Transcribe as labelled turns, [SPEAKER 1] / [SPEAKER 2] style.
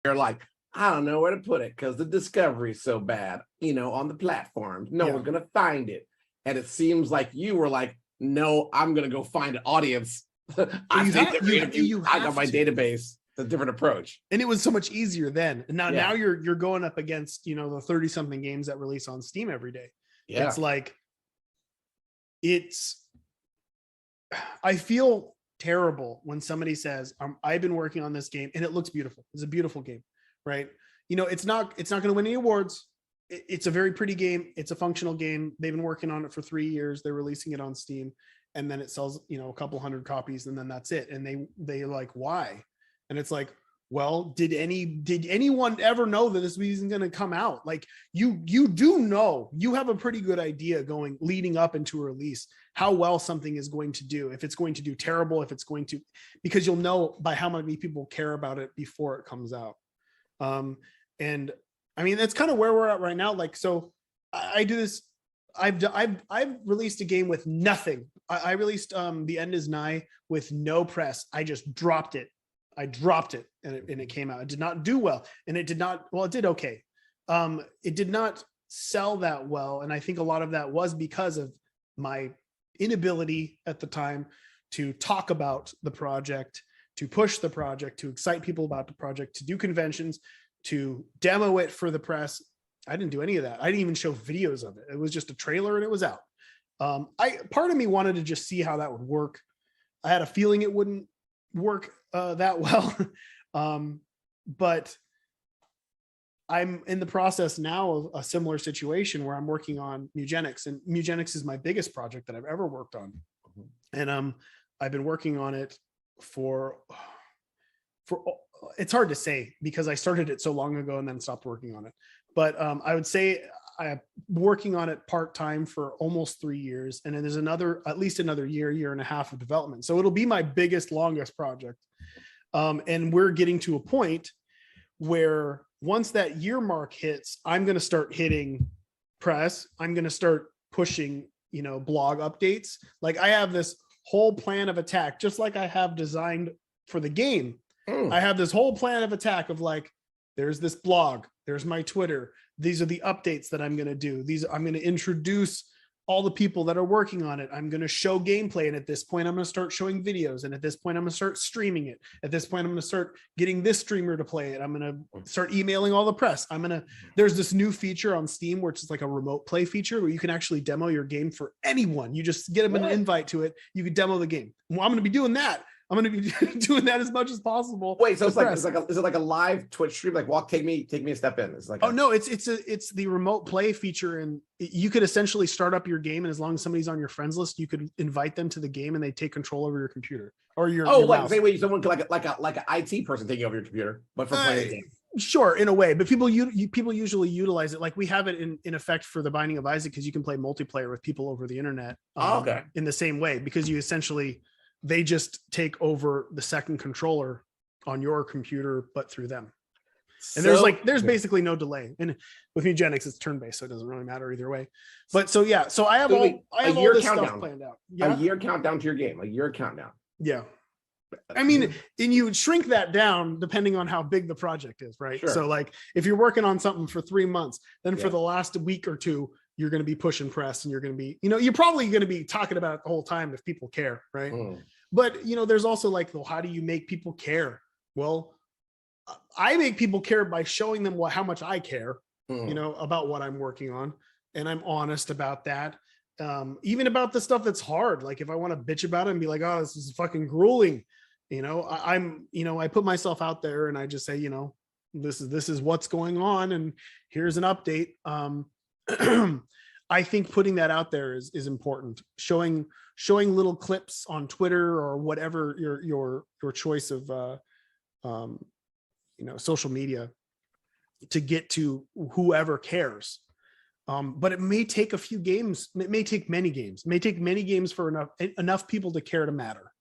[SPEAKER 1] you're like, I don't know where to put it because the discovery is so bad, on the platforms. No one's going to find it. And it seems like you were like, no, I'm going to go find an audience. I got my database. It's a different approach.
[SPEAKER 2] And it was so much easier then. And now you're going up against, the 30-something games that release on Steam every day. Yeah. It's like, I feel terrible when somebody says, I've been working on this game and it looks beautiful. It's a beautiful game, right? It's not going to win any awards. It's a very pretty game. It's a functional game. They've been working on it for 3 years. They're releasing it on Steam, and then it sells, a couple hundred copies, and then that's it. And they like, why? And it's like, well, did anyone ever know that this isn't going to come out? Like you do know, you have a pretty good idea leading up into a release, how well something is going to do, if it's going to do terrible, because you'll know by how many people care about it before it comes out. And I mean, that's kind of where we're at right now. Like, so I do this. I've released a game with nothing. I released The End Is Nigh with no press. I just dropped it. I dropped it and it came out. It did not do well. And it did okay. It did not sell that well. And I think a lot of that was because of my inability at the time to talk about the project, to push the project, to excite people about the project, to do conventions, to demo it for the press. I didn't do any of that. I didn't even show videos of it. It was just a trailer and it was out. Part of me wanted to just see how that would work. I had a feeling it wouldn't work that well. But I'm in the process now of a similar situation where I'm working on Mugenics, and Mugenics is my biggest project that I've ever worked on. And I've been working on it for it's hard to say because I started it so long ago and then stopped working on it. But I would say I'm working on it part-time for almost 3 years. And then there's at least another year and a half of development. So it'll be my biggest, longest project. And we're getting to a point where once that year mark hits, I'm going to start hitting press. I'm going to start pushing, blog updates. Like I have this whole plan of attack, just like I have designed for the game. I have this whole plan of attack of like, there's this blog, there's my Twitter. These are the updates that I'm going to do. I'm going to introduce all the people that are working on it. I'm going to show gameplay. And at this point, I'm going to start showing videos. And at this point, I'm going to start streaming it. At this point, I'm going to start getting this streamer to play it. I'm going to start emailing all the press. There's this new feature on Steam, which is like a remote play feature where you can actually demo your game for anyone. You just get them an invite to it. You can demo the game. Well, I'm going to be doing that. I'm going to be doing that as much as possible.
[SPEAKER 1] Wait, so is it like a live Twitch stream? Like take me a step in. It's like,
[SPEAKER 2] it's the remote play feature. And you could essentially start up your game. And as long as somebody's on your friends list, you could invite them to the game and they take control over your computer or your,
[SPEAKER 1] same way someone could like an IT person taking over your computer, but for playing the game.
[SPEAKER 2] Sure, in a way, but people usually utilize it. Like we have it in effect for The Binding of Isaac, because you can play multiplayer with people over the internet in the same way, because you essentially, they just take over the second controller on your computer, but through them. And there's basically no delay. And with Mugenics, it's turn-based, so it doesn't really matter either way. But so I have all this stuff planned out. Yeah?
[SPEAKER 1] A year countdown to your game, a year countdown.
[SPEAKER 2] Yeah. I mean, and you would shrink that down depending on how big the project is, right? Sure. So like if you're working on something for 3 months, then for the last week or two, you're going to be pushing press and you're going to be, you're probably going to be talking about it the whole time if people care, right? But, there's also like, well, how do you make people care? Well, I make people care by showing them how much I care, about what I'm working on. And I'm honest about that. Even about the stuff that's hard. Like if I want to bitch about it and be like, oh, this is fucking grueling, I put myself out there and I just say, this is what's going on. And here's an update. I think putting that out there is important. Showing little clips on Twitter or whatever your choice of social media to get to whoever cares. But it may take a few games. It may take many games. It may take many games for enough people to care to matter.